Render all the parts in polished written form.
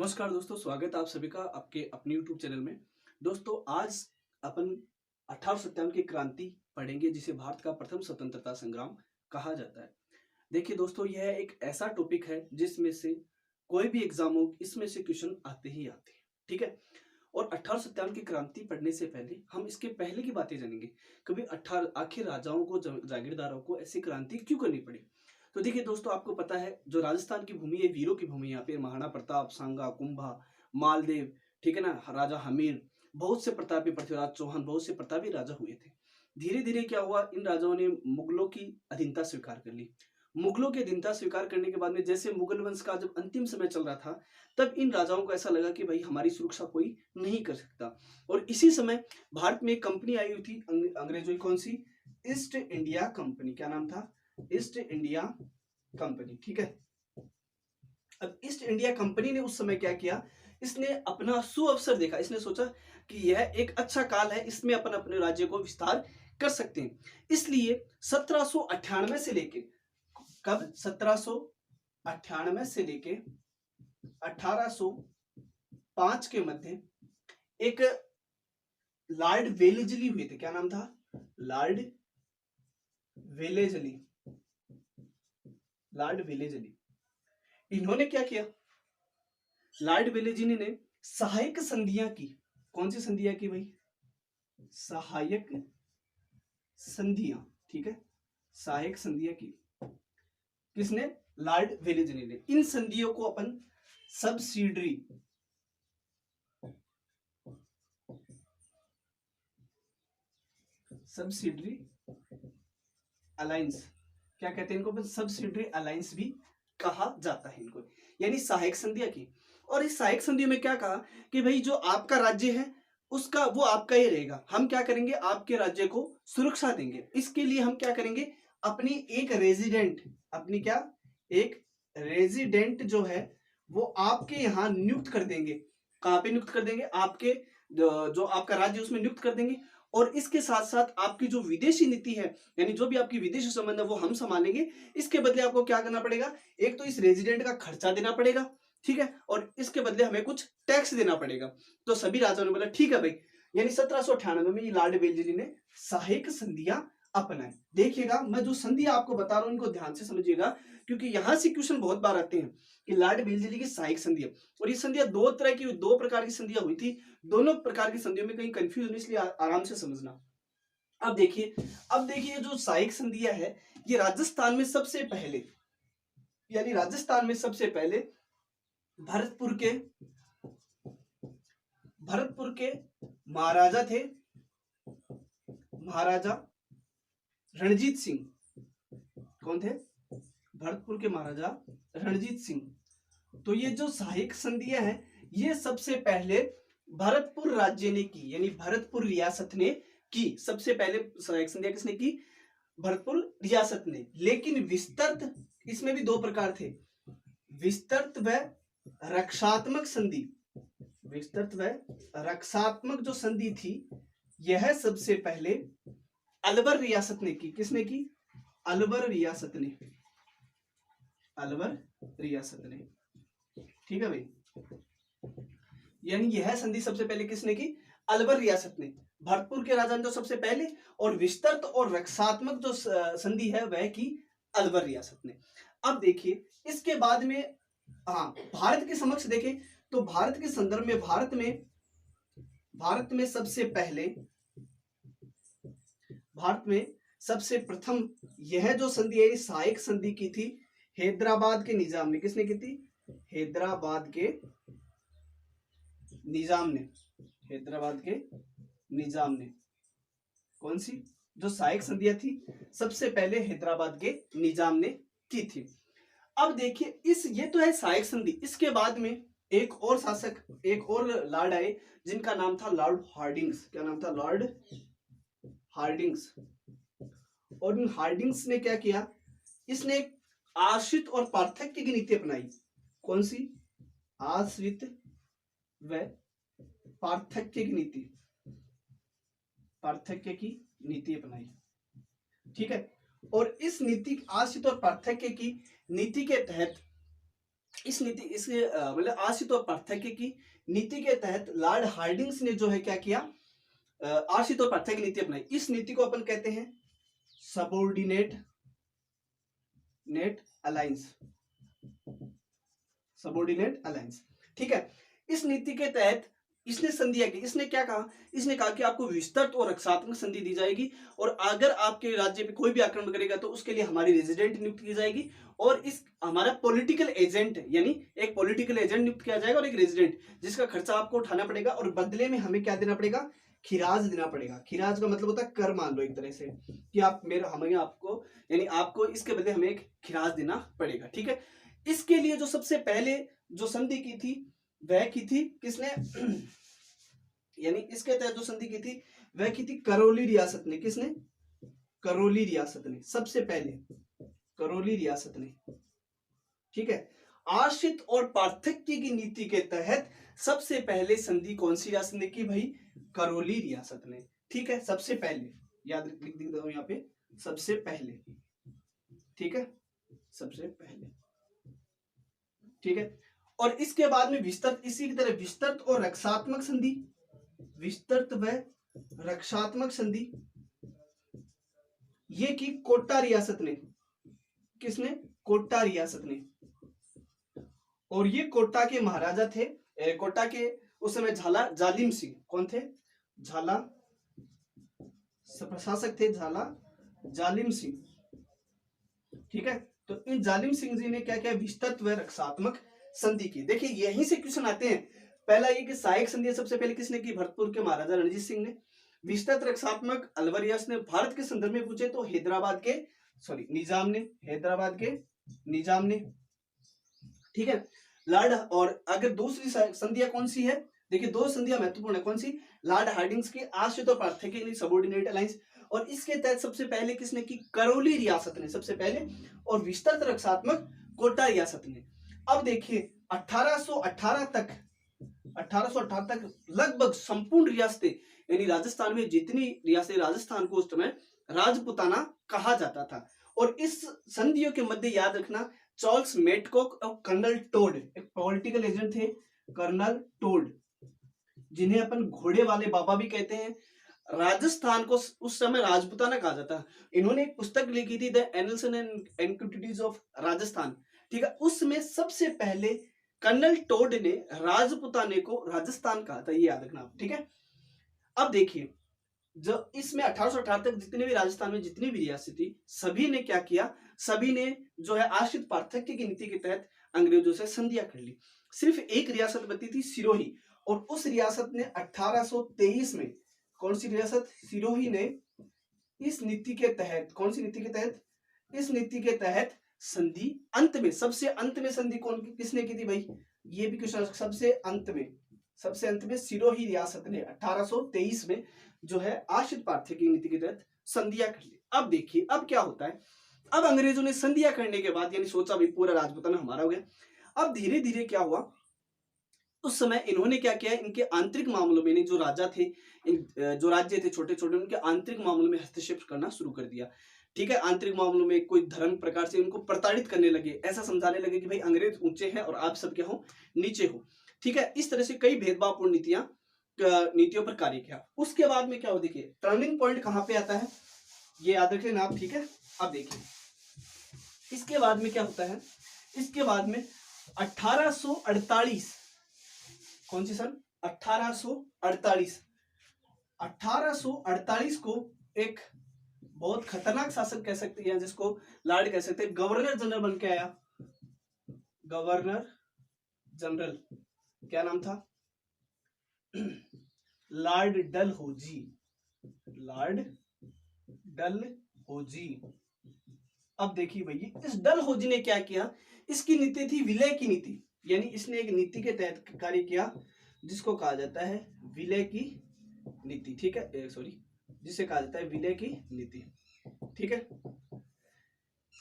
नमस्कार दोस्तों, स्वागत है आप सभी का आपके अपने YouTube चैनल में। दोस्तों, आज अपन 1857 की क्रांति पढ़ेंगे जिसे भारत का प्रथम स्वतंत्रता संग्राम कहा जाता है। देखिए दोस्तों, यह एक ऐसा टॉपिक है जिसमें से कोई भी एग्जाम हो इसमें से क्वेश्चन आते ही आते हैं। ठीक है। और 1857 की क्रांति पढ़ने से पहले हम इसके पहले की बातें जानेंगे। कभी आखिर राजाओं को जागीरदारों को ऐसी क्रांति क्यों करनी पड़ी। तो देखिए दोस्तों, आपको पता है जो राजस्थान की भूमि है वीरों की भूमि। यहाँ पे महाराणा प्रताप, सांगा, कुंभा, मालदेव, ठीक है ना, राजा हमीर, बहुत से प्रतापी, पृथ्वीराज चौहान, बहुत से प्रतापी राजा हुए थे। धीरे धीरे क्या हुआ, इन राजाओं ने मुगलों की अधीनता स्वीकार कर ली। मुगलों की अधीनता स्वीकार करने के बाद में जैसे मुगल वंश का जब अंतिम समय चल रहा था, तब इन राजाओं को ऐसा लगा कि भाई हमारी सुरक्षा कोई नहीं कर सकता। और इसी समय भारत में एक कंपनी आई हुई थी अंग्रेजों की। कौन सी? East India company. क्या नाम था? East India company. ठीक है। अब ईस्ट इंडिया कंपनी ने उस समय क्या किया, इसने अपना सुअवसर देखा। इसने सोचा कि यह एक अच्छा काल है, इसमें अपन अपने राज्य को विस्तार कर सकते हैं। इसलिए 1798 से लेके, कब? 1798 से लेके 1805 के मध्य एक लॉर्ड वेलेजली हुए थे। क्या नाम था? Lord Wellesley. लॉर्ड वेलेजली, इन्होंने क्या किया, लॉर्ड वेलेजली ने सहायक संधियां की। कौन सी संधियां की भाई? सहायक संधियां। ठीक है, सहायक संधियां की। किसने? लॉर्ड वेलेजली ने। इन संधियों को अपन सब्सिडरी सब्सिडरी अलायंस, क्या कहते हैं इनको? सब्सिडरी अलायंस भी कहा जाता है इनको, यानी सहायक संधियां की। और इस सहायक संधियों में क्या कहा कि भाई जो आपका राज्य है उसका वो आपका ही रहेगा। हम क्या करेंगे, आपके राज्य को सुरक्षा देंगे। इसके लिए हम क्या करेंगे, अपनी एक रेजिडेंट, अपनी क्या, एक रेजिडेंट जो है वो आपके यहाँ नियुक्त कर देंगे। कहाँ पे नियुक्त कर देंगे? आपके जो आपका राज्य उसमें नियुक्त कर देंगे। और इसके साथ साथ आपकी जो विदेशी नीति है, यानी जो भी आपकी विदेशी संबंध है वो हम संभालेंगे। इसके बदले आपको क्या करना पड़ेगा, एक तो इस रेजिडेंट का खर्चा देना पड़ेगा, ठीक है, और इसके बदले हमें कुछ टैक्स देना पड़ेगा। तो सभी राजाओं ने बोला ठीक है भाई। यानी 1798 में लॉर्ड वेलेजली ने सहायक संधियां अपनाई। देखिएगा, मैं जो संधि आपको बता रहा हूं इनको ध्यान से समझिएगा, क्योंकि यहां से क्वेश्चन बहुत बार आते हैं कि लॉर्ड वेलेजली की सहायक संधियां। और ये संधियां दो प्रकार की संधियां हुई थी। दोनों प्रकार की संधियों में कहीं कंफ्यूजन, इसलिए आराम से समझना। अब देखिए जो सहायक संधियां है, ये राजस्थान में सबसे पहले, यानी राजस्थान में सबसे पहले भरतपुर के महाराजा थे, महाराजा रणजीत सिंह। कौन थे? भरतपुर के महाराजा रणजीत सिंह। तो ये जो सहायक संधियां हैं, ये सबसे पहले भरतपुर राज्य ने की, यानी भरतपुर रियासत ने की। सबसे पहले सहायक संधियां किसने की? भरतपुर रियासत ने। लेकिन विस्तृत, इसमें भी दो प्रकार थे, विस्तृत व रक्षात्मक संधि। विस्तृत व रक्षात्मक जो संधि थी, यह सबसे पहले अलवर रियासत ने की। किसने की? अलवर रियासत ने। अलवर रियासत ने। ठीक है भाई, यानी यह संधि सबसे पहले किसने की? अलवर रियासत ने। भरतपुर के राजा ने तो सबसे पहले, और विस्तृत और रक्षात्मक जो संधि है वह की अलवर रियासत ने। अब देखिए इसके बाद में, हाँ, भारत के समक्ष देखें तो भारत के संदर्भ में, भारत में सबसे प्रथम यह जो संधि है, सहायक संधि की थी हैदराबाद के निजाम ने। किसने की थी? हैदराबाद के निजाम ने। हैदराबाद के निजाम ने। कौन सी? जो सहायक संधियां थी सबसे पहले हैदराबाद के निजाम ने की थी। अब देखिए ये तो है सहायक संधि। इसके बाद में एक और शासक, एक और लॉर्ड आए जिनका नाम था लॉर्ड हार्डिंग्स। क्या नाम था? Lord Hardinge. और इन हार्डिंग्स ने क्या किया, इसने एक आश्रित और पार्थक्य की नीति अपनाई। कौन सी? आश्रित व पार्थक्य की नीति। पार्थक्य की नीति अपनाई। ठीक है। और इस नीति, आश्रित और पार्थक्य की नीति के तहत इस नीति इसके मतलब आश्रित और पार्थक्य की नीति के तहत लॉर्ड हार्डिंग्स ने जो है क्या किया, आश्रित और पार्थक्य नीति अपनाई। इस नीति को अपन कहते हैं सबऑर्डिनेट अलायंस, सबऑर्डिनेट अलायंस। ठीक है, इस नीति के तहत इसने संधियां की। इसने क्या कहा, इसने कहा कि आपको विस्तृत और रक्षात्मक संधि दी जाएगी, और अगर आपके राज्य पे कोई भी आक्रमण करेगा तो उसके लिए हमारी रेजिडेंट नियुक्त की जाएगी, और इस हमारा पॉलिटिकल एजेंट, यानी एक पॉलिटिकल एजेंट नियुक्त किया जाएगा और एक रेजिडेंट, जिसका खर्चा आपको उठाना पड़ेगा, और बदले में हमें क्या देना पड़ेगा, खिराज देना पड़ेगा। खिराज का मतलब होता है कर, मान लो एक तरह से कि आप मेरा हमें आपको, यानी आपको इसके बदले हमें एक खिराज देना पड़ेगा। ठीक है, इसके लिए जो सबसे पहले जो संधि की थी वह की थी किसने यानी इसके तहत जो संधि की थी वह की थी करौली रियासत ने। किसने, करौली रियासत ने, सबसे पहले करौली रियासत ने। ठीक है, आश्रित और पार्थक्य की नीति के तहत सबसे पहले संधि कौन सी रियासत ने की भाई, करौली रियासत ने। ठीक है, सबसे पहले, याद लिख दो यहाँ पे, सबसे पहले। ठीक है, सबसे पहले। ठीक है, और इसके बाद में विस्तृत, इसी की तरह विस्तृत और रक्षात्मक संधि, विस्तृत व रक्षात्मक संधि ये की कोटा रियासत ने। किसने, कोटा रियासत ने। और ये कोटा के महाराजा थे, कोटा के उस समय झाला जालिम सिंह। कौन थे, झाला प्रशासक थे, झाला जालिम सिंह। ठीक है, तो इन जालिम सिंह जी ने क्या किया, विस्तृत व रक्षात्मक संधि की। देखिए यहीं से क्वेश्चन आते हैं। पहला ये कि सहायक संधि सबसे पहले किसने की, भरतपुर के महाराजा रणजीत सिंह ने। विस्तृत रक्षात्मक अलवर रियासत ने। भारत के संदर्भ में पूछे तो हैदराबाद के निजाम ने, हैदराबाद के निजाम ने। ठीक है, लॉर्ड, और अगर दूसरी संधियां कौन सी है, देखिए दो संधियां महत्वपूर्ण है। कौन सी, लॉर्ड हार्डिंग्स की आश्रित और पार्थक्य सबऑर्डिनेट अलायंस, और इसके तहत सबसे पहले किसने की, करौली रियासत ने सबसे पहले, और विस्तृत रक्षात्मक कोटा रियासत ने। अब देखिए 1818 तक लगभग संपूर्ण रियासतें, यानी राजस्थान में जितनी रियासतें, राजस्थान को उस समय राजपुताना कहा जाता था। और इस संधियों के मध्य याद रखना, चार्ल्स मेटकॉक और कर्नल टोड एक पॉलिटिकल एजेंट थे, कर्नल टोड, जिन्हें अपन घोड़े वाले बाबा भी कहते हैं। राजस्थान को उस समय राजपुताना कहा जाता। इन्होंने एक पुस्तक लिखी थी, the annuls and antiquities of Rajasthan. ठीक है, उसमें सबसे पहले कर्नल टोड ने राजपुताने को राजस्थान कहा था, ये याद रखना आप। ठीक है, अब देखिए जो इसमें 1818 तक जितने भी राजस्थान में जितनी भी रियासत थी, सभी ने क्या किया, सभी ने जो है आश्रित पार्थक्य की नीति के तहत अंग्रेजों से संधियां कर ली। सिर्फ एक रियासत बची थी, सिरोही, और उस रियासत ने 1823 में, कौन सी रियासत, सिरोही ने इस नीति के तहत, कौन सी नीति के तहत, इस नीति के तहत संधि अंत में, सबसे अंत में संधि कौन किसने की थी भाई, ये भी क्वेश्चन, सबसे अंत में सिरोही रियासत ने 1823 में जो है आश्रित पार्थक्य की नीति के तहत संधियां कर ली। अब देखिए अब क्या होता है, अब अंग्रेजों ने संधियां करने के बाद यानी सोचा भाई पूरा राजपुताना हमारा हो गया। अब धीरे धीरे क्या हुआ, उस समय इन्होंने क्या किया, इनके आंतरिक मामलों में, जो राजा थे, जो राज्य थे छोटे छोटे, उनके आंतरिक मामलों में हस्तक्षेप करना शुरू कर दिया। ठीक है, आंतरिक मामलों में कोई धर्म प्रकार से उनको प्रताड़ित करने लगे, ऐसा समझाने लगे कि भाई अंग्रेज ऊंचे हैं और आप सब क्या हो, नीचे हो। ठीक है, इस तरह से कई भेदभावपूर्ण नीतियों पर कार्य किया। उसके बाद में क्या हो, देखिए टर्निंग पॉइंट कहां पे आता है, ये याद रखें आप। ठीक है, अब देखिए इसके बाद में क्या होता है, इसके बाद में 1848, कौन सी सन, 1848 को एक बहुत खतरनाक शासक कह सकते हैं, जिसको लॉर्ड कह सकते हैं, गवर्नर जनरल बन के आया। गवर्नर जनरल, क्या नाम था, लॉर्ड डलहौजी। लॉर्ड डलहौजी। अब देखिए भैया इस डलहौजी ने क्या किया, इसकी नीति थी विलय की नीति, यानी इसने एक नीति के तहत कार्य किया जिसको कहा जाता है विलय की नीति। ठीक है, जिसे कहा जाता है विलय की नीति। ठीक है,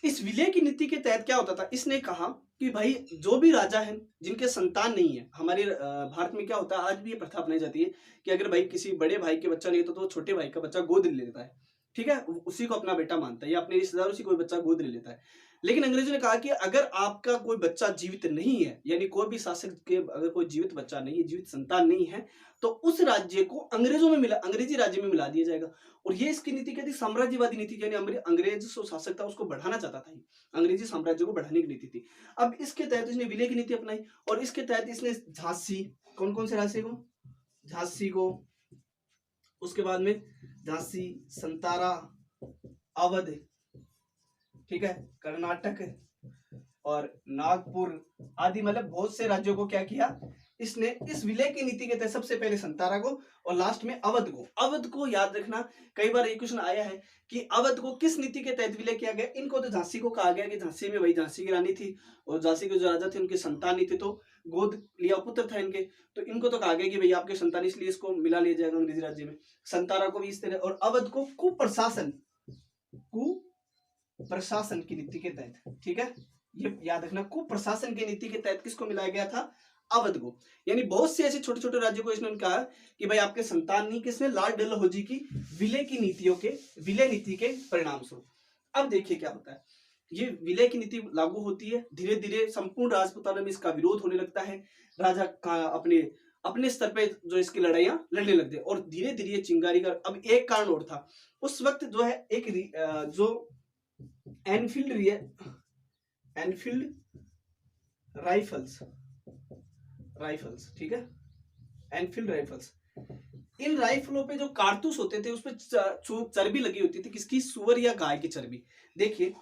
इस विलय की नीति के तहत क्या होता था, इसने कहा कि भाई जो भी राजा हैं जिनके संतान नहीं है, हमारे भारत में क्या होता है, आज भी ये प्रथा अपनाई जाती है कि अगर भाई किसी बड़े भाई के बच्चा नहीं होता तो छोटे भाई का बच्चा गोद ले लेता है। ठीक है, उसी को अपना बेटा मानता है, या अपने रिश्तेदार उसी कोई बच्चा गोद ले लेता है। लेकिन अंग्रेजों ने कहा कि अगर आपका कोई बच्चा जीवित नहीं है, यानी कोई भी शासक के अगर कोई जीवित बच्चा नहीं है, जीवित संतान नहीं है, तो उस राज्य को अंग्रेजी राज्य में मिला दिया जाएगा। और ये इसकी नीति क्या थी? साम्राज्यवादी नीति, यानी अंग्रेज जो शासक था उसको बढ़ाना चाहता था, अंग्रेजी साम्राज्य को बढ़ाने की नीति थी। अब इसके तहत इसने विलय की नीति अपनाई, और इसके तहत इसने झांसी, कौन कौन से राज्य को? झांसी को, उसके बाद में झांसी, संतारा, अवध, ठीक है, कर्नाटक और नागपुर आदि, मतलब बहुत से राज्यों को क्या किया इसने इस विलय की नीति के तहत? सबसे पहले संतारा को और लास्ट में अवध को। अवध को याद रखना, कई बार ये क्वेश्चन आया है कि अवध को किस नीति के तहत विलय किया गया। इनको तो झांसी को कहा गया कि झांसी में वही झांसी की रानी थी और झांसी के जो राजा थे उनकी संतान नहीं थी, तो गोद लिया पुत्र था इनके, तो इनको तो कहा गया कि भैया आपके संतान, इसलिए इसको मिला लिया जाएगा अंग्रेजी राज्य में। संतारा को भी इस तरह, और अवध को कुप्रशासन की नीति के तहत, ठीक है, ये याद रखना, कुप्रशासन की नीति के तहत किसको मिलाया गया था? अवध को। यानी बहुत से ऐसे छोटे छोटे राज्यों को इसने कहा कि भाई आपके संतान नहीं, किसने? लॉर्ड डलहौजी की विलय नीति के परिणाम स्वरूप। अब देखिए क्या होता है, ये विलय की नीति लागू होती है, धीरे धीरे संपूर्ण राजपूताना में इसका विरोध होने लगता है, राजा अपने स्तर पे जो इसकी लड़ाइयां लड़ने लगते हैं, और धीरे धीरे चिंगारी का अब एक कारण और था। उस वक्त जो है एक जो एनफील्ड राइफल्स, ठीक है, एनफील्ड राइफल्स, इन राइफलों पे जो कारतूस होते थे उस पे चर्बी लगी होती थी, किसकी? सुअर या गाय की चर्बी। देखिए,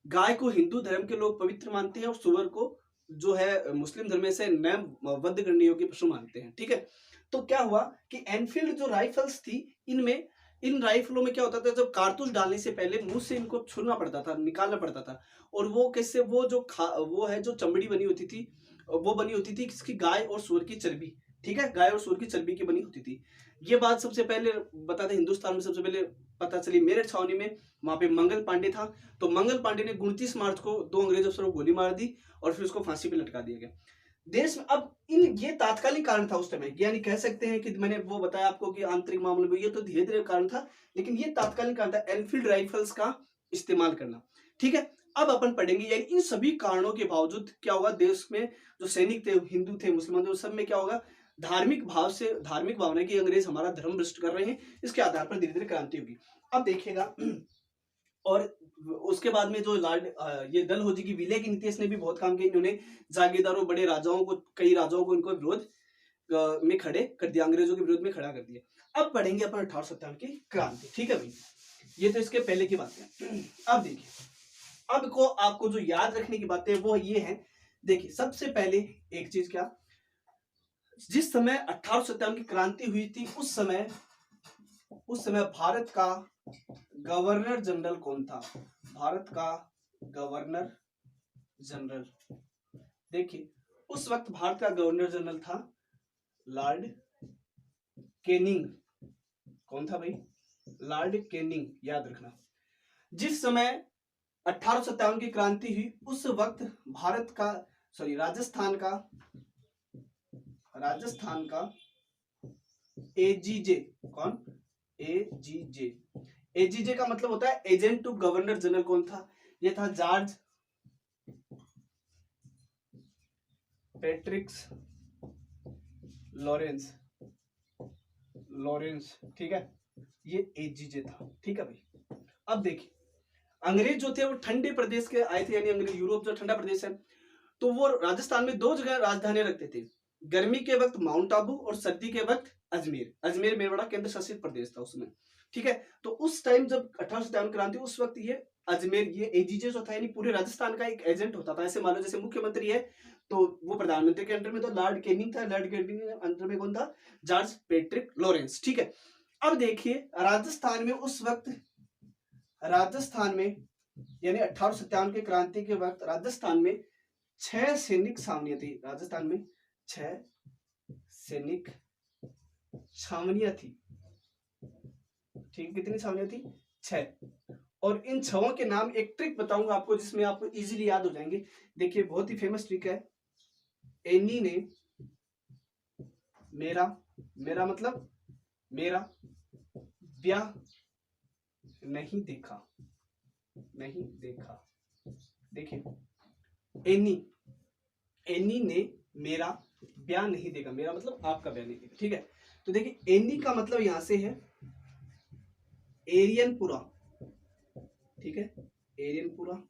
गाय को हिंदू धर्म के लोग पवित्र मानते हैं और सुअर को जो है मुस्लिम धर्म से न वध करने योग्य पशु मानते हैं, ठीक है। तो क्या हुआ कि एनफील्ड जो राइफल्स थी, इन राइफलों में क्या होता था, जब कारतूस डालने से पहले मुंह से इनको छुड़ना पड़ता था, निकालना पड़ता था, और वो कैसे? वो जो चमड़ी बनी होती थी, वो बनी होती थी किसकी? गाय और सूअर की चर्बी, ठीक है, गाय और सूअर की चर्बी की बनी होती थी। ये बात सबसे पहले बताते हिंदुस्तान में सबसे पहले पता चली मेरठ छावनी में, वहां पे मंगल पांडे था, तो मंगल पांडे ने 29 मार्च को 2 अंग्रेज अफसरों को गोली मार दी और फिर उसको फांसी पे लटका दिया गया। देश में अब ये तात्कालिक कारण था उस समय, यानी कह सकते हैं कि मैंने वो बताया आपको कि आंतरिक मामले में, ये तो धीरे धीरे कारण था, लेकिन ये तात्कालिक कारण था, एनफील्ड राइफल्स का इस्तेमाल करना, ठीक है। अब अपन पढ़ेंगे, यानी इन सभी कारणों के बावजूद क्या होगा, देश में जो सैनिक थे, हिंदू थे, मुसलमान थे, उस सब में क्या होगा? धार्मिक भावना की अंग्रेज हमारा धर्म भ्रष्ट कर रहे हैं, इसके आधार पर धीरे धीरे क्रांति होगी। अब देखिएगा, और उसके बाद में जो ये डलहौजी की विलय की नीति, इसने भी बहुत काम किया। इन्होंने जागीरदारों, बड़े राजाओं को, कई राजाओं को इनको विरोध में खड़े कर दिया, अंग्रेजों के विरोध में खड़ा कर दिया। अब पढ़ेंगे अपन 1857 की क्रांति, ठीक है भाई, ये तो इसके पहले की बात है। अब देखिए, अब को आपको जो याद रखने की बातें वो ये है, देखिए सबसे पहले एक चीज, क्या, जिस समय 1857 की क्रांति हुई थी, उस समय भारत का गवर्नर जनरल कौन था? भारत का गवर्नर जनरल, देखिए उस वक्त भारत का गवर्नर जनरल था लॉर्ड कैनिंग। कौन था भाई? लॉर्ड कैनिंग, याद रखना। जिस समय 1857 की क्रांति हुई, उस वक्त भारत का राजस्थान का एजीजे, कौन? एजीजे का मतलब होता है एजेंट टू गवर्नर जनरल। कौन था? ये था जॉर्ज पैट्रिक्स लॉरेंस, ठीक है, ये एजीजे था, ठीक है भाई। अब देखिए, अंग्रेज जो थे वो ठंडे प्रदेश के आए थे, यानी अंग्रेज, यूरोप जो ठंडा प्रदेश है, तो वो राजस्थान में 2 जगह राजधानी रखते थे, गर्मी के वक्त माउंट आबू और सर्दी के वक्त अजमेर मेवाड़ केंद्र शासित प्रदेश था उसमें, ठीक है। तो उस टाइम जब 1857 क्रांति, उस वक्त ये अजमेर, ये एजीजे जो था, यानी पूरे राजस्थान का एक एजेंट होता था। ऐसे मान लो जैसे मुख्यमंत्री है तो वो प्रधानमंत्री के अंडर में, तो लॉर्ड कैनिंग था, लॉर्ड कैनिंग के अंडर में कौन था? जॉर्ज पैट्रिक लॉरेंस, ठीक है। अब देखिए, राजस्थान में उस वक्त, यानी 1857 की क्रांति के वक्त राजस्थान में 6 सैनिक छावनियां थी। राजस्थान में 6 सैनिक छावनियां थी, ठीक। कितनी छावनियां थी? 6। और इन 6 के नाम, एक ट्रिक बताऊंगा आपको जिसमें आपको इजीली याद हो जाएंगे। देखिए, बहुत ही फेमस ट्रिक है। एनी ने मेरा मतलब मेरा ब्याह नहीं देखा। देखिए एनी ने मेरा बयान नहीं देगा, मेरा मतलब आपका बयान नहीं देगा, ठीक है। तो देखिए एनी का मतलब यहां से है एरियनपुरा, ठीक है, एरियनपुरा।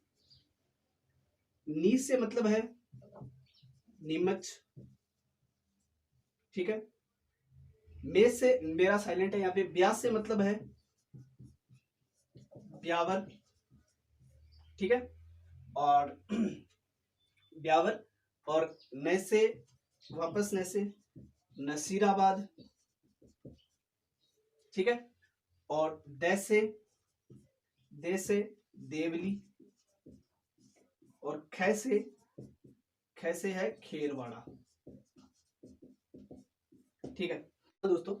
नी से मतलब है नीमच, ठीक है। मे से, मेरा साइलेंट है यहाँ पे, ब्यास से मतलब है ब्यावर, ठीक है, और ब्यावर, और न से वापस न से नसीराबाद, ठीक है, और दे से देवली, और ख से है खेरवाड़ा, ठीक है। तो दोस्तों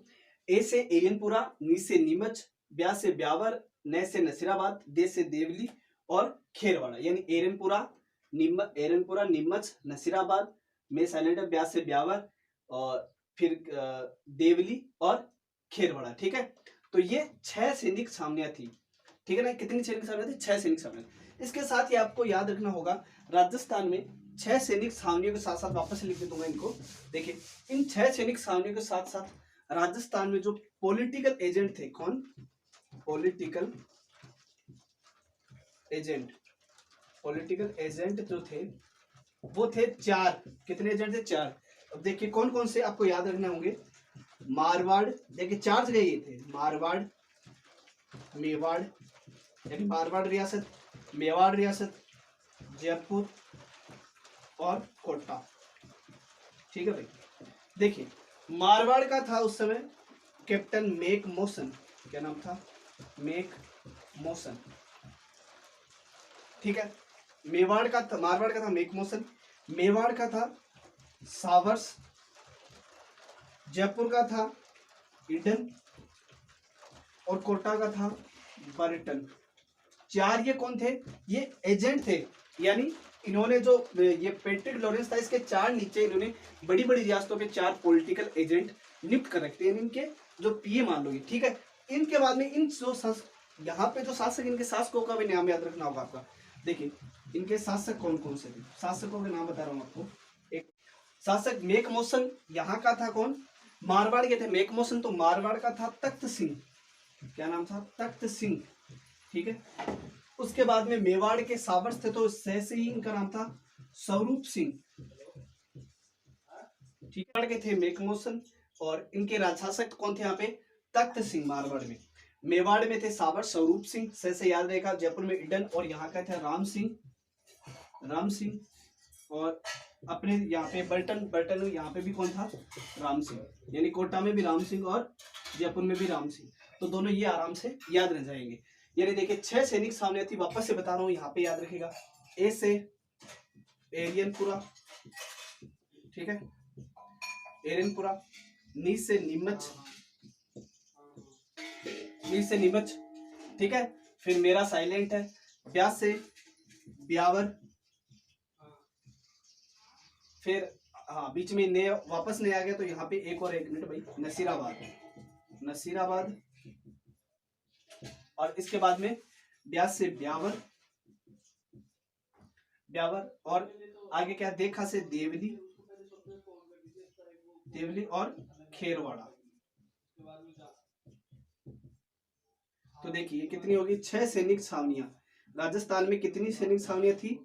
ए से एरियनपुरा, नी से नीमच, ब्या से ब्यावर, न से नसीराबाद, दे से देवली और खेरवाड़ा, यानी एरनपुरा, नीमच, नसीराबाद, में साइलेंट है, ब्या से ब्यावर, और फिर देवली और खेरवाड़ा, ठीक है। तो ये 6 सैनिक छावनियां थी, ठीक है ना। कितनी सैनिक छावनियां थी? 6 सैनिक छावनियां। इसके साथ ही आपको याद रखना होगा राजस्थान में 6 सैनिक छावनियों के साथ साथ, वापस लिख दूंगा इनको, देखिए इन 6 सैनिक छावनियों के साथ साथ राजस्थान में जो पॉलिटिकल एजेंट थे, कौन? पॉलिटिकल एजेंट जो थे वो थे 4। कितने एजेंट थे? 4। अब देखिए कौन कौन से आपको याद रखने होंगे। मारवाड़, देखिए 4 जगह ये थे, मारवाड़, मेवाड़, यानी मारवाड़ रियासत, मेवाड़ रियासत, जयपुर और कोटा, ठीक है भाई। देखिए मारवाड़ का था उस समय कैप्टन मेक मोशन, क्या नाम था? मेक मोशन, ठीक है। मेवाड़ का था, मारवाड़ का था मेक मोशन, मेवाड़ का था सावर्स, जयपुर का था ईडन और कोटा का था बर्टन। 4 ये कौन थे? ये एजेंट थे, यानी इन्होंने जो ये पेट्रिक लॉरेंस था, इसके 4 नीचे इन्होंने बड़ी बड़ी रियासतों के 4 पॉलिटिकल एजेंट नियुक्त कर रखते हैं, इनके जो पीए मान लो, ठीक है। इनके बाद में इन जो यहाँ पे जो शासक, इनके शासकों का भी नाम याद रखना होगा आपका। देखिए इनके शासक कौन कौन से थे, शासकों के नाम बता रहा हूँ आपको। एक शासक मेक मोशन, यहाँ का था कौन? मारवाड़ के थे मेक मोशन, तो मारवाड़ का था तख्त सिंह, क्या नाम था? तख्त सिंह, ठीक है। उसके बाद में मेवाड़ के सावर्स थे, तो से ही इनका नाम था स्वरूप सिंह, ठीक है। के थे मेक मोशन, और इनके राजशासक कौन थे यहाँ पे? तख्त सिंह मारवाड़ में। मेवाड़ में थे सावर स्वरूप सिंह, से याद रहेगा। जयपुर में ईडन, और यहाँ का था राम सिंह, और अपने यहाँ पे बर्टन यहाँ पे भी कौन था? राम सिंह, यानी कोटा में भी राम सिंह और जयपुर में भी राम सिंह। तो दोनों ये आराम से याद रह जाएंगे। यानी देखिए 6 सैनिक सामने थी, वापस से बता रहा हूँ, यहाँ पे याद रखेगा। ए से एरियनपुरा, ठीक है, एरियनपुरा, नी से नीमच, ठीक है। फिर मेरा साइलेंट है, ब्या से ब्यावर, फिर हाँ बीच में ने वापस नहीं आ गया, तो यहाँ पे एक मिनट भाई, नसीराबाद, और इसके बाद में ब्यास से ब्यावर, और आगे क्या? देखा से देवली और खेरवाड़ा। तो देखिए कितनी होगी? 6 सैनिक छावनियां। राजस्थान में कितनी सैनिक छावनियां थी?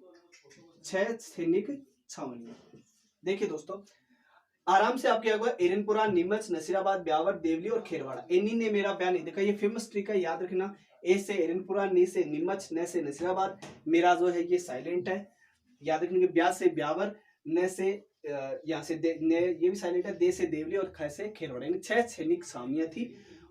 6 सैनिक छावनियां। देखिए दोस्तों आराम से आपके होगा एरनपुरा, नीमच, नसीराबाद, ब्यावर, देवली और खेरवाड़ा। एनी ने मेरा बयान नहीं देखा, ये फेमस ट्रिक है, याद रखना। ए से एरनपुरा, नी से नीमच, न से नसीराबाद, मेरा जो है ये साइलेंट है, याद रखेंगे। ब्या से ब्यावर, न से यहाँ से ये भी साइलेंट है, दे से देवली और ख से खेरवाड़ा, यानी 6 सैनिक छावनियां थी।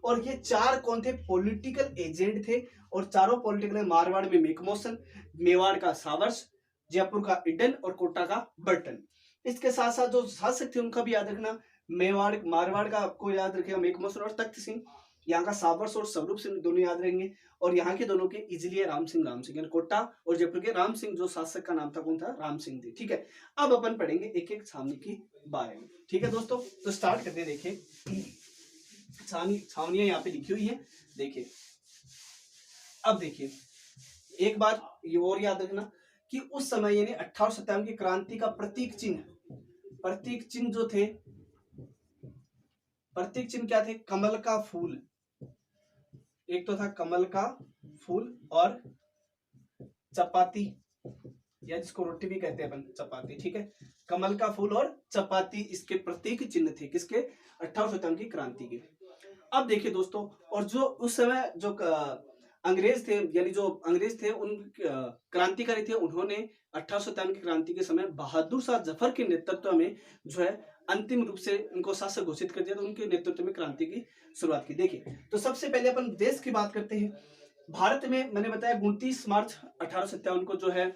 और ये 4 कौन थे? पॉलिटिकल एजेंट थे, और चारों पॉलिटिकल, मारवाड़ में मेकमोशन, मेवाड़ का सावर्स, जयपुर का ईडन और कोटा का बर्टन। इसके साथ साथ जो शासक थे उनका भी याद रखना। मारवाड़ का आपको याद रखेगा मेकमोशन और तख्त सिंह, यहाँ का सावर्स और स्वरूप सिंह दोनों याद रहेंगे। और यहाँ के दोनों के इजिली है राम सिंह, यानी कोटा और जयपुर के राम सिंह जो शासक का नाम था कौन था? राम सिंह थे, ठीक है। अब अपन पढ़ेंगे एक एक छावनी के बारे में, ठीक है दोस्तों। तो स्टार्ट करते हैं। देखिए छावनियां यहाँ पे लिखी हुई है, देखिए। अब देखिए एक बार ये और याद रखना कि उस समय यानी 1857 की क्रांति का प्रतीक चिन्ह जो थे, प्रतीक चिन्ह क्या थे? कमल का फूल। एक तो था कमल का फूल और चपाती, या जिसको रोटी भी कहते हैं अपन, चपाती, ठीक है। कमल का फूल और चपाती इसके प्रतीक चिन्ह थे, किसके? 1857 की क्रांति के। अब देखिए दोस्तों, और जो उस समय जो अंग्रेज थे, यानी जो अंग्रेज थे, उन क्रांतिकारी थे, उन्होंने 1857 की क्रांति के समय बहादुर शाह जफर के नेतृत्व में जो है अंतिम रूप से उनको शासक घोषित कर दिया, तो उनके नेतृत्व में क्रांति की शुरुआत की। देखिए, तो सबसे पहले अपन देश की बात करते हैं। भारत में मैंने बताया 29 मार्च 1857 को जो है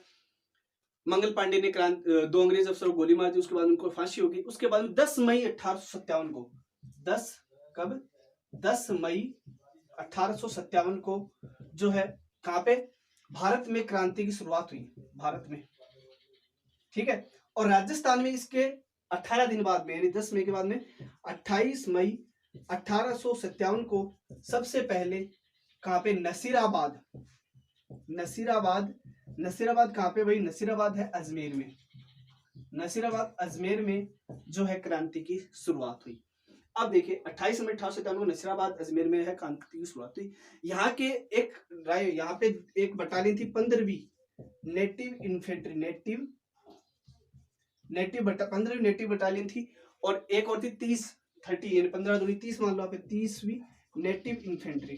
मंगल पांडे ने 2 अंग्रेज अफसरों को गोली मार दी, उसके बाद उनको फांसी होगी। उसके बाद 10 मई 1857 को, 10 मई 1857 को जो है कहां पे? भारत में क्रांति की शुरुआत हुई, भारत में, ठीक है। और राजस्थान में इसके 18 दिन बाद में, यानी 10 मई के बाद में 28 मई 1857 को सबसे पहले कहां पे? नसीराबाद कहां पे भाई? नसीराबाद है अजमेर में। नसीराबाद अजमेर में जो है क्रांति की शुरुआत हुई। अब देखिए 28 मई 1857 को नसीराबाद अजमेर में है क्रांति की शुरुआत हुई। यहाँ के यहाँ पे एक बटालियन थी 15वीं नेटिव इन्फेंट्री, पंद्रहवीं नेटिव बटालियन थी, और एक और थी 30 यानी 15 दूनी 30 मान लो आप, 30वीं नेटिव इन्फेंट्री,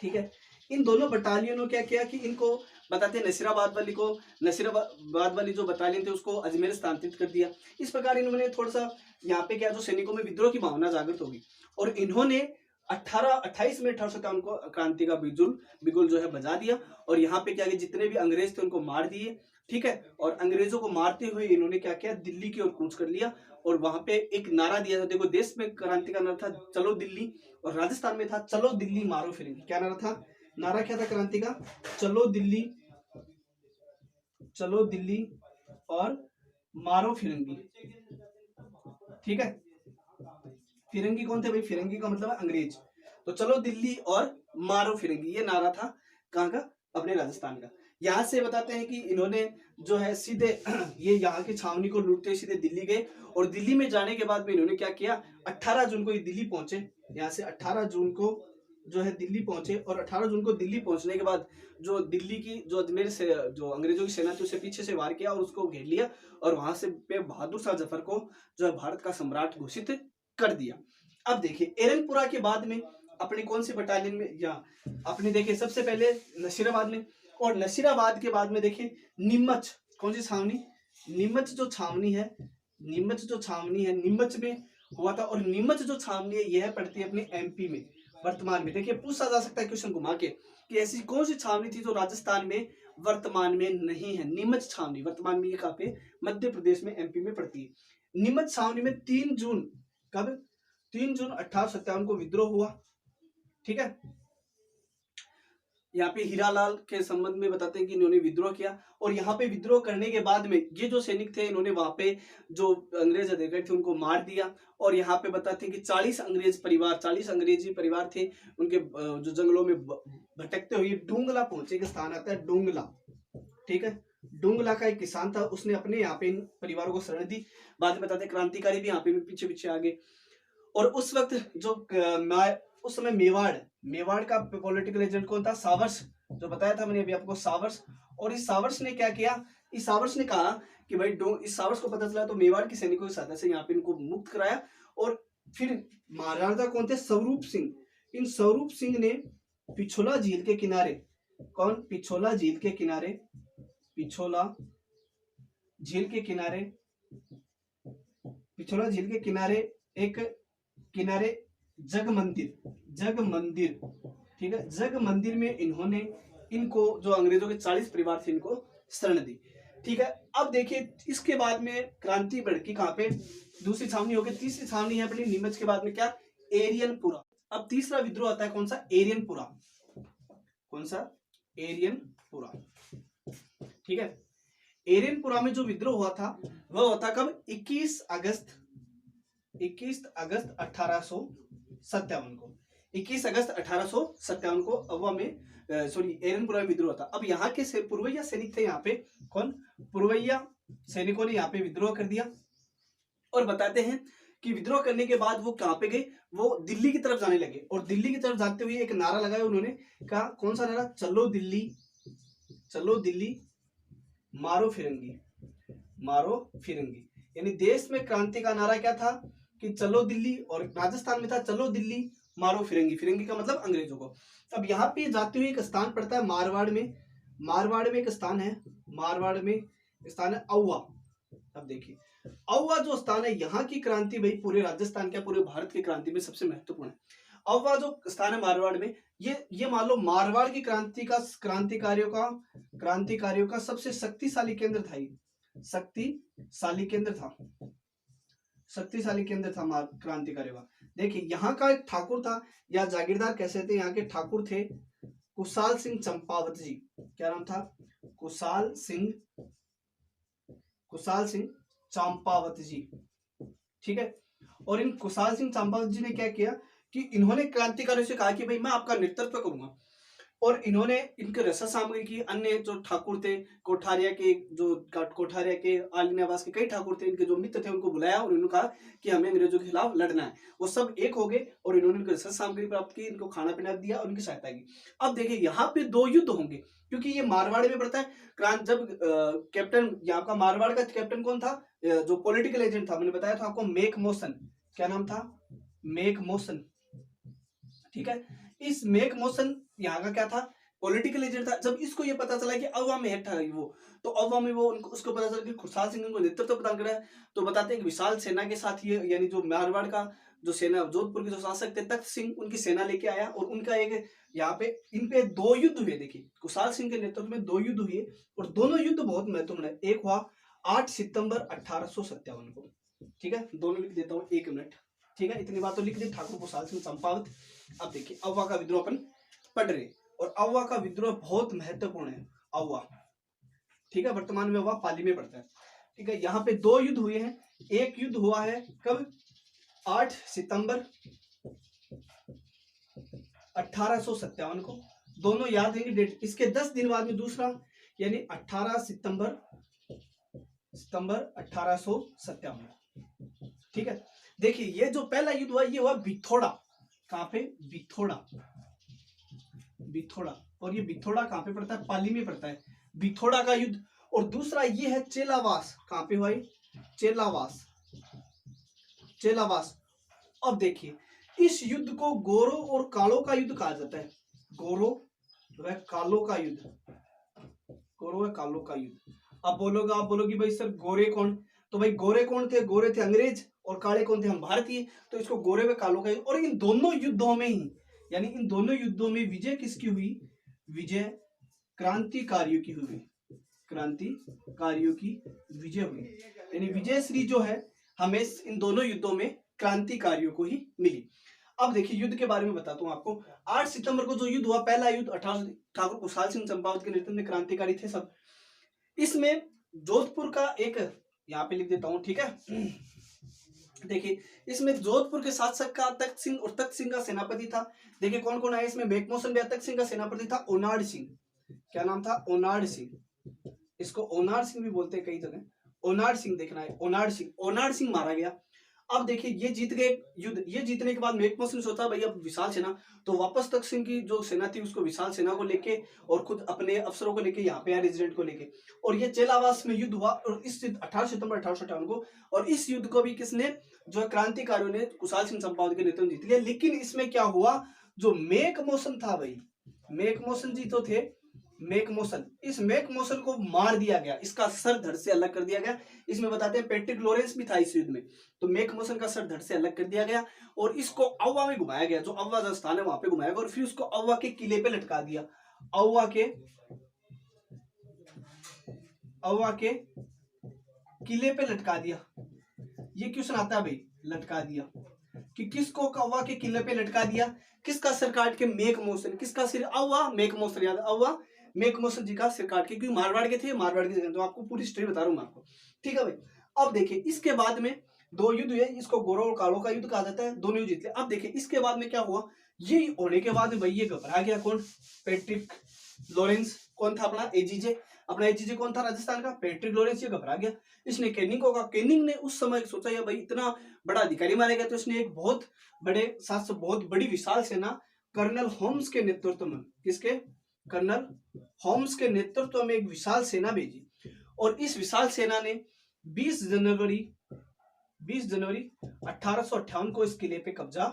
ठीक है। इन दोनों बटालियनों क्या किया कि इनको बताते हैं नसीराबाद वाली जो बटालियन थे उसको अजमेर स्थानांतरित कर दिया। इस प्रकार इन्होंने थोड़ा सा यहाँ पे क्या, जो सैनिकों में विद्रोह की भावना जागृत होगी, और इन्होंने 28 मई 1857 को क्रांति का बिगुल जो है बजा दिया, और यहाँ पे क्या किया, जितने भी अंग्रेज थे उनको मार दिए, ठीक है। और अंग्रेजों को मारते हुए इन्होंने क्या किया, दिल्ली की ओर कूच कर लिया, और वहां पे एक नारा दिया था। देखो, देश में क्रांति का नारा था चलो दिल्ली, और राजस्थान में था चलो दिल्ली मारो फिरेंगी। क्या नारा था? नारा क्या था क्रांति का? चलो दिल्ली और मारो फिरंगी, ठीक है। फिरंगी कौन थे भाई? फिरंगी का मतलब है अंग्रेज। तो चलो दिल्ली और मारो फिरंगी, ये नारा था कहाँ का? अपने राजस्थान का। यहाँ से बताते हैं कि इन्होंने जो है सीधे ये यहाँ की छावनी को लूटते सीधे दिल्ली गए, और दिल्ली में जाने के बाद में इन्होंने क्या किया, 18 जून को ये दिल्ली पहुंचे। यहाँ से 18 जून को जो है दिल्ली पहुंचे, और 18 जून को दिल्ली पहुंचने के बाद जो दिल्ली की जो अजमेर से जो अंग्रेजों की सेना थी उसे पीछे से वार किया और उसको घेर लिया, और वहां से बहादुर शाह जफर को जो है भारत का सम्राट घोषित कर दिया। अब देखिए एरनपुरा के बाद में अपनी कौन सी बटालियन में, या अपने देखिए सबसे पहले नसीराबाद में, और नसीराबाद के बाद में देखिए नीमच, कौन सी छावनी? नीमच जो छावनी है नीमच में हुआ था। और नीमच जो छावनी है यह पड़ती है अपने एमपी में वर्तमान में। देखिए पूछा जा सकता है क्वेश्चन घुमा के कि ऐसी कौन सी छावनी थी जो राजस्थान में वर्तमान में नहीं है? नीमच छावनी वर्तमान में ये कहां पे? मध्य प्रदेश में, एमपी में पड़ती है। नीमच छावनी में 3 जून, कब? 3 जून 1857 को विद्रोह हुआ, ठीक है। यहाँ पे हीरालाल के संबंध में बताते हैं कि इन्होंने विद्रोह किया, और यहाँ पे विद्रोह करने के बाद में ये जो सैनिक थे इन्होंने वहां पे जो अंग्रेज अधिकारी थे उनको मार दिया। और यहाँ पे बताते हैं कि 40 अंग्रेजी परिवार थे, उनके जो जंगलों में भटकते हुए डूंगला पहुंचे। एक स्थान आता है डूंगला, ठीक है। डूंगला का एक किसान था, उसने अपने यहाँ पे इन परिवारों को शरण दी। बाद में बताते हैं क्रांतिकारी भी यहाँ पे पीछे पीछे आ गए। और उस वक्त जो उस समय मेवाड़ का पॉलिटिकल एजेंट कौन था? सावर्स, जो बताया था मैंने अभी आपको, सावर्स। और इस सावर्स ने क्या किया? इस सावर्स ने कहा कि भाई इस सावर्स को पता चला तो मेवाड़ के सैनिकों की सहायता से यहाँ पे इनको मुक्त कराया। और फिर महाराजा कौन थे? स्वरूप सिंह। इन स्वरूप सिंह ने पिछोला झील के किनारे, कौन? पिछोला झील के किनारे जग मंदिर, ठीक है। जग मंदिर में इन्होंने इनको जो अंग्रेजों के 40 परिवार थे इनको शरण दी, ठीक है। अब देखिए इसके बाद में क्रांति भड़की कहां पे? दूसरी छावनी होगी, तीसरी छावनी है अपनी नीमच के बाद में क्या? एरियनपुरा। अब तीसरा विद्रोह आता है कौन सा? एरियनपुरा। कौन सा? एरियनपुरा, ठीक है। एरियनपुरा में जो विद्रोह हुआ था वह हुआ था कब? 21 अगस्त 1857 को। 21 अगस्त 1857 को अव्वा में एरनपुरा में विद्रोह था। अब यहाँ के पुरवैया सैनिक थे, यहाँ पे कौन, पुरवैया सैनिकों ने यहाँ पे विद्रोह कर दिया। और बताते हैं कि विद्रोह करने के बाद वो कहाँ पे गए, वो दिल्ली की तरफ जाने लगे। और दिल्ली की तरफ जाते हुए एक नारा लगाया उन्होंने, कहा कौन सा नारा, चलो दिल्ली, चलो दिल्ली, मारो फिरंगी, मारो फिरंगी। यानी देश में क्रांति का नारा क्या था कि चलो दिल्ली, और राजस्थान में था चलो दिल्ली, मारो फिरंगी। फिरंगी का मतलब अंग्रेजों को। अब यहाँ पे जाते हुए एक स्थान पड़ता है मारवाड़ में, मारवाड़ में एक स्थान है, मारवाड़ में स्थान है अव्वा। अब देखिए अव्वा जो स्थान है, यहाँ की क्रांति भाई पूरे राजस्थान क्या पूरे भारत की क्रांति में सबसे महत्वपूर्ण है। अव्वा जो स्थान है मारवाड़ में, ये मान लो मारवाड़ की क्रांतिकारियों का सबसे शक्तिशाली केंद्र था, शक्तिशाली केंद्र था, शक्तिशाली केंद्र था क्रांतिकारियों का। देखिए यहाँ का एक ठाकुर था या जागीरदार कैसे थे, यहाँ के ठाकुर थे कुशाल सिंह चंपावत जी। क्या नाम था, कुशाल सिंह चंपावत जी, ठीक है। और इन कुशाल सिंह चंपावत जी ने क्या किया कि इन्होंने क्रांतिकारियों से कहा कि भाई मैं आपका नेतृत्व करूंगा। और इन्होंने इनके रसद सामग्री की, अन्य जो ठाकुर थे कोठारिया के आलिनाबाद के कई ठाकुर थे, इनके जो मित्र थे उनको बुलाया और इन्होंने कहा कि हमें अंग्रेजों के खिलाफ लड़ना है। वो सब एक हो गए और इन्होंने इनको रसद सामग्री प्राप्त की, इनको खाना पीना दिया और उनकी सहायता की। अब देखिए यहाँ पे 2 युद्ध होंगे, क्योंकि ये मारवाड़ में पड़ता है। जब कैप्टन, यहाँ का मारवाड़ का कैप्टन कौन था, जो पॉलिटिकल एजेंट था, मैंने बताया था आपको, मेक मोशन। क्या नाम था, मेक मोशन, ठीक है। इस मेक मोशन यहाँ का क्या था, पॉलिटिकल एजेंट था। जब इसको ये पता चला कि अव्वा में है वो, तो अव्वा में वो उसको पता चला कि खुशाल सिंह उनको नेतृत्व प्रदान कर रहा है। तो बताते हैं कि विशाल सेना के साथ ये, यानी जो मारवाड़ का जो सेना, जोधपुर के जो शासक थे तख्त सिंह, उनकी सेना लेके आया और उनका एक यहाँ पे इन पे 2 युद्ध हुए। देखिए कुशाल सिंह के नेतृत्व में 2 युद्ध हुए और दोनों युद्ध बहुत महत्वपूर्ण है। एक हुआ 8 सितंबर 1857 को, ठीक है। दोनों लिख देता हूँ, 1 मिनट, ठीक है। इतनी बात तो लिख दी, ठाकुर कुशाल सिंह चंपावत। अब देखिए अव्वा का विद्रोह अपन पढ़ रहे, और अव्वा का विद्रोह बहुत महत्वपूर्ण है। अव्वा, ठीक है, वर्तमान में अव्वा पाली में पड़ता है, ठीक है। यहाँ पे 2 युद्ध हुए हैं। एक युद्ध हुआ है कब, 8 सितंबर 1857 को, दोनों याद रहेंगे डेट। इसके 10 दिन बाद में दूसरा, यानी 18 सितंबर 1857, ठीक है। देखिए ये जो पहला युद्ध हुआ, ये हुआ बिथोड़ा। कहां पे, बिथोड़ा। और ये बिथोड़ा कहां पे पड़ता है, पाली में पड़ता है, बिथोड़ा का युद्ध। और दूसरा ये है चेलावास। कहां पे हुआ, चेलावास। अब देखिए इस युद्ध को गोरो और कालो का युद्ध कहा जाता है। गोरो व कालो का युद्ध, अब बोलोगे भाई सर गोरे कौन, तो भाई गोरे कौन थे, गोरे थे अंग्रेज और काले कौन थे, हम भारतीय। तो इसको गोरे व कालो का युद्ध। और इन दोनों युद्धों में ही, यानी इन दोनों युद्धों में विजय किसकी हुई, विजय क्रांतिकारियों की हुई, क्रांतिकारियों की विजय हुई। यानी विजयश्री जो है हमें इन दोनों युद्धों में क्रांतिकारियों को ही मिली। अब देखिए युद्ध के बारे में बताता हूं आपको। 8 सितंबर को जो युद्ध हुआ, पहला युद्ध, ठाकुर कुशाल सिंह चंपावत के नेतृत्व में क्रांतिकारी थे सब। इसमें जोधपुर का एक, यहाँ पे लिख देता हूं, ठीक है। देखिए इसमें जोधपुर के शासक का तख्त सिंह और तख्त सिंह का सेनापति था। देखिए कौन कौन आया इसमें, मेकमोहन भी, तख्त सिंह का सेनापति था ओनाड सिंह। क्या नाम था, ओनाड सिंह। इसको ओनाड सिंह भी बोलते हैं कई जगह, ओनाड सिंह देखना है, ओनाड सिंह मारा गया। अब देखिए ये जीत गए युद्ध। ये जीतने के बाद मेकमोहन ने सोचा भाई अब विशाल सेना, तो वापस तख्त सिंह की जो सेना थी उसको विशाल सेना को लेके और खुद अपने अफसरों को लेके यहाँ पे आया, रेजिडेंट को लेके। और ये चेलावास में युद्ध हुआ और इस 18 सितंबर 1858 को। और इस युद्ध को भी किसने, जो क्रांतिकारियों ने कुशाल सिंह चंपावत के नेतृत्व में जीत लिया। लेकिन इसमें क्या हुआ, जो मेकमोहन था भाई, मेकमोहन जी तो थे, मेकमोहन, इस मेकमोहन को मार दिया गया, इसका सर धड़ से अलग कर दिया गया। इसमें बताते हैं पैट्रिक लॉरेंस भी था इस युद्ध में, तो मेकमोहन का सर धड़ से अलग कर दिया गया और इसको अव्वा में घुमाया गया, जो अव्वा का स्थान है वहां पे घुमाया गया और फिर उसको अव्वा के किले पे लटका दिया। अव्वा के किले पे लटका दिया। ये क्वेश्चन आता है भाई, लटका दिया कि किसको अव्वा के किले पे लटका दिया, किसका सिर काट के, मेकमोहन। किसका सिर, अव्वा, मेकमोहन, याद, अव्वा मेकमोहन जी का सिर काट के, क्योंकि मारवाड़ के थे, मारवाड़ की जगह। तो आपको पूरी स्टोरी बता रहा हूं मैं आपको, ठीक है भाई। अब देखिए इसके बाद में दो युद्ध हुए, इसको गोरों और कालों का युद्ध कहा जाता है, दोनों युद्ध जीत लिया। अब देखिए इसके बाद में क्या हुआ, ये होने के बाद में भाई ये घबरा गया, कौन, पैट्रिक लॉरेंस, कौन था अपना एजीजे, अपना एजीजे कौन था राजस्थान का, पैट्रिक लॉरेंस, ये घबरा गया। इसने कैनिंग को कहा, कैनिंग ने उस समय सोचा यार भाई इतना बड़ा अधिकारी मारा गया, तो इसने एक बहुत बड़े साथ से बहुत बड़ी विशाल सेना कर्नल होम्स के नेतृत्व में, किसके, कर्नल होम्स के नेतृत्व में एक विशाल सेना भेजी। और इस विशाल सेना ने 20 जनवरी 1858 को इस किले पे कब्जा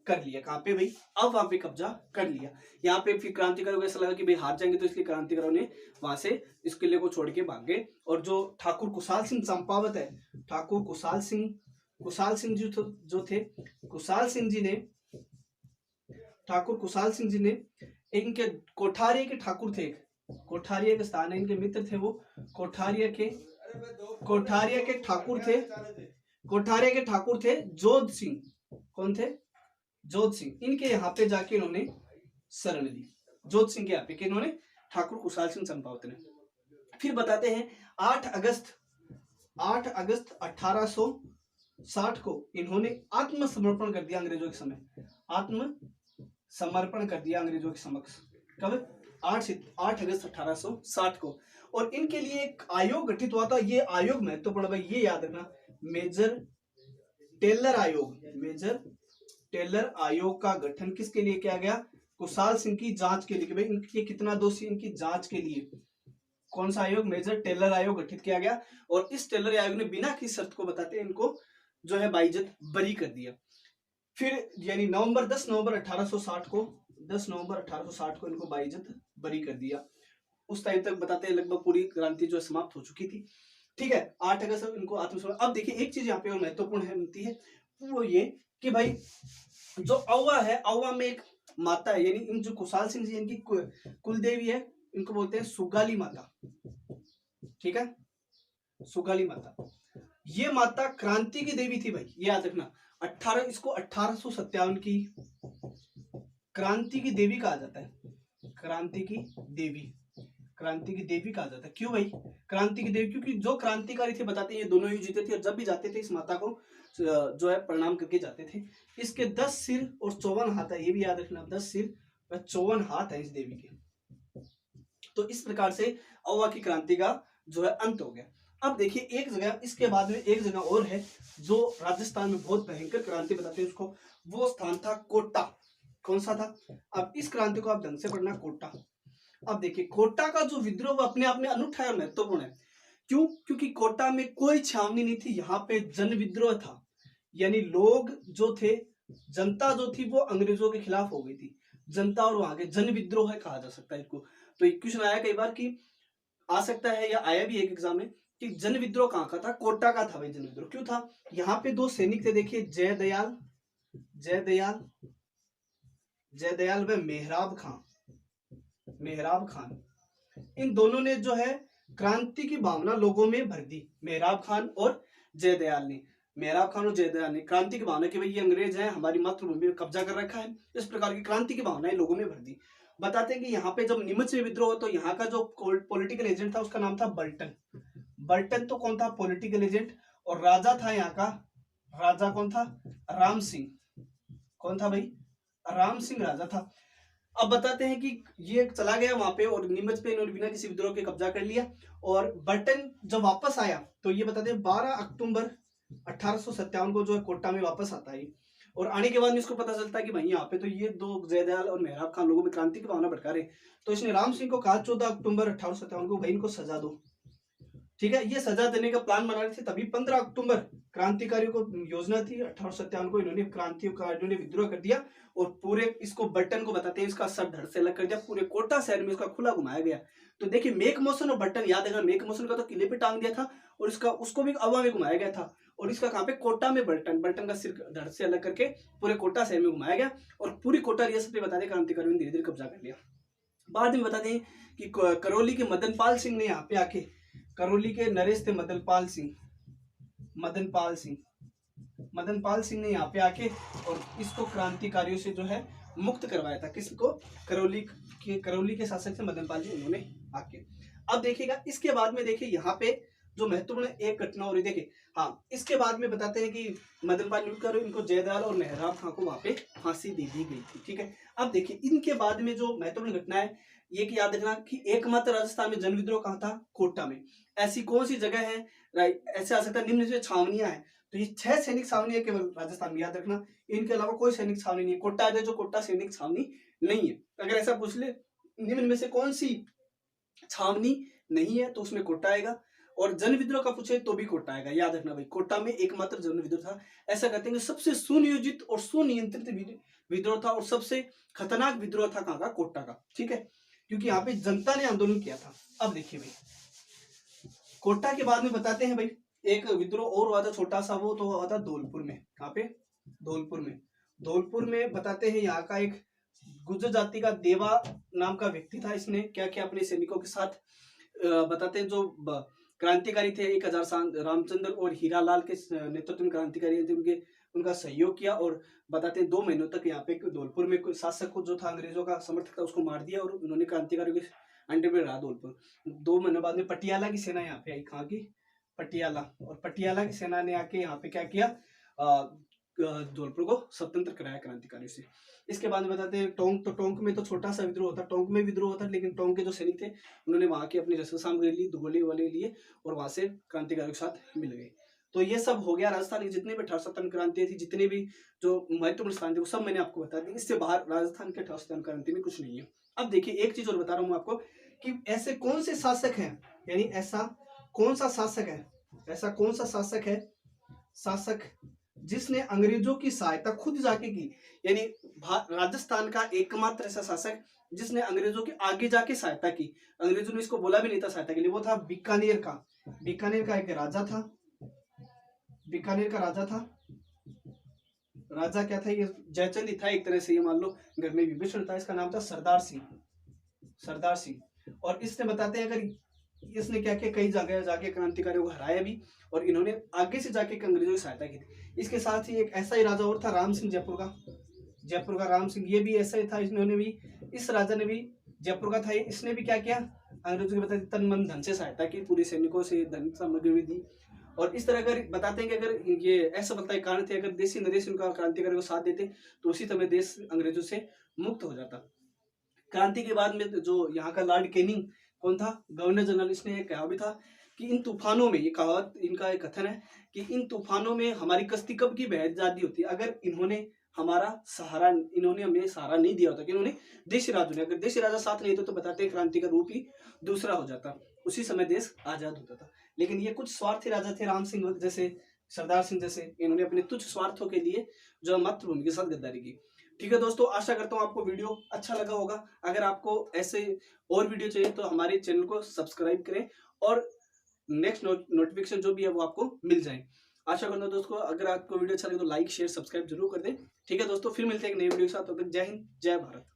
कर लिया। कहां पे भाई, अब वहां पे कब्जा कर लिया। यहाँ पे फिर क्रांतिकारियों को ऐसा लगा कि भाई हार जाएंगे, तो इसलिए क्रांतिकारियों ने वहां से इस किले को छोड़ के भाग गए। और जो ठाकुर कुशाल सिंह चंपावत है, ठाकुर कुशाल सिंह जो थे, ठाकुर कुशाल सिंह जी ने इनके कोठारिया के ठाकुर थे, कोठारिया के स्थान है, इनके मित्र थे वो, कोठारिया के ठाकुर थे जोध सिंह, कौन थे, जोध सिंह। इनके यहाँ पे जाके इन्होंने शरण ली, जोध सिंह के यहाँ पे, इन्होंने ठाकुर कुशाल सिंह चंपावत ने। फिर बताते हैं 8 अगस्त 1860 को इन्होंने आत्मसमर्पण कर दिया अंग्रेजों के समय, आत्मसमर्पण कर दिया अंग्रेजों के समक्ष। कब, 8 अगस्त 1860 को। और इनके लिए एक आयोग गठित हुआ था, ये आयोग महत्वपूर्ण भाई, ये याद रखना, मेजर टेलर आयोग का गठन किसके लिए किया गया, कुशाल सिंह की जांच के लिए, कि भाई इनके कितना दोषी, इनकी जांच के लिए कौन सा आयोग, मेजर टेलर आयोग गठित किया गया। और इस टेलर आयोग ने बिना किसी शर्त को बताते इनको जो है बाइज्जत बरी कर दिया। फिर यानी 10 नवंबर 1860 को इनको बाइज्जत बरी कर दिया। उस टाइम तक बताते हैं लगभग पूरी क्रांति जो समाप्त हो चुकी थी। ठीक है, 8 अगस्त इनको आत्मसमर्पण। अब देखिए एक चीज यहाँ पे और महत्वपूर्ण होती है, वो ये कि भाई जो औवा है, औवा में एक माता है, यानी इन जो कुशाल सिंह जी इनकी कुल देवी है, इनको बोलते हैं सुगाली माता। ठीक है, सुगाली माता, ये माता क्रांति की देवी थी भाई, ये याद रखना। 1857 की क्रांति की देवी कहा जाता है, क्रांति की देवी कहा जाता है। क्यों भाई क्रांति की देवी, क्योंकि जो क्रांतिकारी थे बताते हैं ये दोनों ही जीते थे, और जब भी जाते थे इस माता को जो है प्रणाम करके जाते थे। इसके 10 सिर और 54 हाथ है, ये भी याद रखना, 10 सिर और 54 हाथ है इस देवी के। तो इस प्रकार से औवा की क्रांति का जो है अंत हो गया। अब देखिए एक जगह, इसके बाद में एक जगह और है जो राजस्थान में बहुत भयंकर क्रांति बताते हैं उसको, वो स्थान था कोटा। कौन सा था, अब इस क्रांति को आप ढंग से पढ़ना, कोटा। अब देखिए कोटा का जो विद्रोह अपने आप में अनूठा है, महत्वपूर्ण है। क्यों, क्योंकि कोटा में कोई छावनी नहीं थी, यहाँ पे जन विद्रोह था, यानी लोग जो थे, जनता जो थी वो अंग्रेजों के खिलाफ हो गई थी, जनता, और वहां के जन विद्रोह कहा जा सकता है इसको। तो एक क्वेश्चन आया कई बार कि आ सकता है या आया भी एक एग्जाम में कि जन विद्रोह कहाँ का था, कोटा का था भाई जन विद्रोह। क्यों था, यहाँ पे 2 सैनिक थे, देखिए जयदयाल व मेहराब खान, इन दोनों ने जो है क्रांति की भावना लोगों में भर दी। मेहराब खान और जयदयाल ने क्रांति की भावना कि भाई ये अंग्रेज हैं, हमारी मातृभूमि में कब्जा कर रखा है, इस प्रकार की क्रांति की भावनाएं लोगों में भर दी। बताते हैं कि यहाँ पे जब नीमच में विद्रोह तो यहाँ का जो पॉलिटिकल एजेंट था उसका नाम था बल्टन। तो कौन था, पॉलिटिकल एजेंट। और राजा था यहाँ का, राजा कौन था, राम सिंह। कौन था भाई, राम सिंह राजा था। अब बताते हैं कि ये चला गया वहां पे और नीमच पे इन्होंने बिना किसी विद्रोह के कब्जा कर लिया। और बर्टन जब वापस आया तो ये बताते हैं 12 अक्टूबर 1857 को जो है कोटा में वापस आता है। और आने के बाद में इसको पता चलता है कि भाई यहाँ पे तो ये 2 जयदयाल और मेहराब खान लोगों में क्रांति की भावना भड़का रहे। तो इसने राम सिंह को कहा 14 अक्टूबर 1857 को भाई इनको सजा दो। ठीक है, ये सजा देने का प्लान बना रहे थे। तभी 15 अक्टूबर क्रांतिकारियों को योजना थी 1857 को, इन्होंने क्रांतिकारियों ने विद्रोह कर दिया और पूरे इसको बर्टन को बताते हैं इसका सब धड़ से अलग कर दिया। पूरे कोटा शहर में इसका खुला घुमाया गया। तो देखिए मेक मोशन और बर्टन याद है, मेक मोशन का तो किले पे टांग दिया था और इसका उसको भी हवा में घुमाया गया था। और इसका कहाँ पे, कोटा में बर्टन का सिर धड़ से अलग करके पूरे कोटा शहर में घुमाया गया और पूरी कोटा रियासत पे बता दें क्रांतिकारियों ने धीरे धीरे कब्जा कर लिया। बाद में बताते हैं कि करौली के मदनपाल सिंह ने यहाँ पे आके, करौली के नरेश थे मदनपाल सिंह ने यहाँ पे आके और इसको क्रांतिकारियों से जो है मुक्त करवाया था। किसको, करौली के शासक थे मदनपाल जी, उन्होंने आके। अब देखिएगा इसके बाद में देखिए यहाँ पे जो महत्वपूर्ण एक घटना हो रही देखिए। हाँ, इसके बाद में बताते हैं कि मदनपाल नीलकर, इनको जयदयाल और मेहराब खां को वहां पे फांसी दे दी गई थी। ठीक है, अब देखिए इनके बाद में जो महत्वपूर्ण घटना है ये कि याद रखना कि एकमात्र राजस्थान में जन विद्रोह कहाँ था, कोटा में। ऐसी कौन सी जगह है, ऐसे आ सकता है निम्न से छावनियां हैं, तो ये 6 सैनिक छावनी केवल राजस्थान में, याद रखना। इनके अलावा कोई सैनिक छावनी नहीं है। कोटा है जो कोटा सैनिक छावनी नहीं है। अगर ऐसा पूछ ले निम्न में से कौन सी छावनी नहीं है तो उसमें कोटा आएगा, और जन विद्रोह का पूछे तो भी कोटा आएगा। याद रखना भाई, कोटा में एकमात्र जन विद्रोह था। ऐसा कहते हैं कि सबसे सुनियोजित और सुनियंत्रित विद्रोह था, और सबसे खतरनाक विद्रोह था कहाँ का, कोटा का। ठीक है, क्योंकि यहाँ पे जनता ने आंदोलन किया था। अब देखिए भाई, कोटा के बाद में बताते हैं भाई एक विद्रोह और हुआ था छोटा सा, वो तो हुआ था धौलपुर में। कहाँ पे, धौलपुर में। धौलपुर में बताते हैं यहाँ का एक गुर्जर जाति का देवा नाम का व्यक्ति था। इसने क्या किया अपने सैनिकों के साथ, बताते हैं जो क्रांतिकारी थे 1000 रामचंद्र और हीरालाल के नेतृत्व में क्रांतिकारी थे, उनके उनका सहयोग किया, और बताते हैं 2 महीनों तक यहाँ पे धौलपुर में शासक को जो था अंग्रेजों का समर्थक था उसको मार दिया, और उन्होंने क्रांतिकारियों के अंडर में रहा धौलपुर। 2 महीनों बाद में पटियाला की सेना यहाँ पे आई, कहाँ की, पटियाला। और पटियाला की सेना ने आके यहाँ पे क्या किया, धौलपुर को स्वतंत्र कराया क्रांतिकारियों से। इसके बाद में बताते हैं टोंक, तो टोंक में तो छोटा सा विद्रोह होता, टोंक में विद्रोह होता, लेकिन टोंक के जो सैनिक थे उन्होंने वहां की अपनी रसद सामग्री ली, गोले वाले लिए, और वहां से क्रांतिकारियों के साथ मिल गए। तो ये सब हो गया राजस्थान की जितने भी 1857 क्रांतियां थी, जितने भी जो महत्वपूर्ण स्थान थे वो सब मैंने आपको बता दी। इससे बाहर राजस्थान के 1857 क्रांति में कुछ नहीं है। अब देखिए एक चीज और बता रहा हूँ आपको कि ऐसे कौन से शासक हैं, यानी ऐसा कौन सा शासक है, ऐसा कौन सा शासक है, शासक जिसने अंग्रेजों की सहायता खुद जाके की, यानी राजस्थान का एकमात्र ऐसा शासक जिसने अंग्रेजों के आगे जाके सहायता की। अंग्रेजों ने इसको बोला भी नहीं था सहायता के लिए, वो था बीकानेर का। बीकानेर का एक राजा था, बीकानेर का राजा था, राजा क्या था, ये जयचंद ही था एक तरह से, ये मान लो घर में विभीषण था। इसका नाम था सरदार सिंह, सरदार सिंह। और इसने बताते हैं अगर इसने क्या किया, कई जगह जाके क्रांतिकारियों को हराया भी, और इन्होंने आगे से जाके अंग्रेजों की सहायता की थी। इसके साथ ही एक ऐसा ही राजा और था राम सिंह जयपुर का, जयपुर का राम सिंह, ये भी ऐसा ही था। इन्होंने भी, इस राजा ने भी, जयपुर का था, इसने भी क्या किया, अंग्रेजों की बताते तन मन धन से सहायता की, पूरे सैनिकों से धन सामग्री भी दी। और इस तरह अगर बताते हैं कि अगर ये ऐसा बताए कारण थे, अगर देशी नरेश उनका क्रांतिकारियों को साथ देते तो उसी समय देश अंग्रेजों से मुक्त हो जाता। क्रांति के बाद में जो यहाँ का लॉर्ड कैनिंग कौन था, गवर्नर जनरल, इसने कहा भी था कि इन तूफानों में, ये कहावत इनका एक कथन है कि इन तूफानों में हमारी कश्ती कब की बह जाती होती, अगर इन्होंने हमारा सहारा, इन्होंने हमें सहारा नहीं दिया होता, कि इन्होंने देशी राजों ने, अगर देशी राजा साथ नहीं तो बताते हैं क्रांति का रूप ही दूसरा हो जाता, उसी समय देश आजाद होता था। लेकिन ये कुछ स्वार्थी राजा थे, राम सिंह जैसे, सरदार सिंह जैसे, इन्होंने अपने तुच्छ स्वार्थों के लिए जो मातृभूमि के साथ गद्दारी की। ठीक है दोस्तों, आशा करता हूँ आपको वीडियो अच्छा लगा होगा। अगर आपको ऐसे और वीडियो चाहिए तो हमारे चैनल को सब्सक्राइब करें, और नेक्स्ट नोटिफिकेशन जो भी है वो आपको मिल जाए। आशा करता हूँ दोस्तों, अगर आपको वीडियो अच्छा लगे तो लाइक शेयर सब्सक्राइब जरूर कर दें। ठीक है दोस्तों, फिर मिलते हैं एक नई वीडियो के साथ। तो जय हिंद, जय भारत।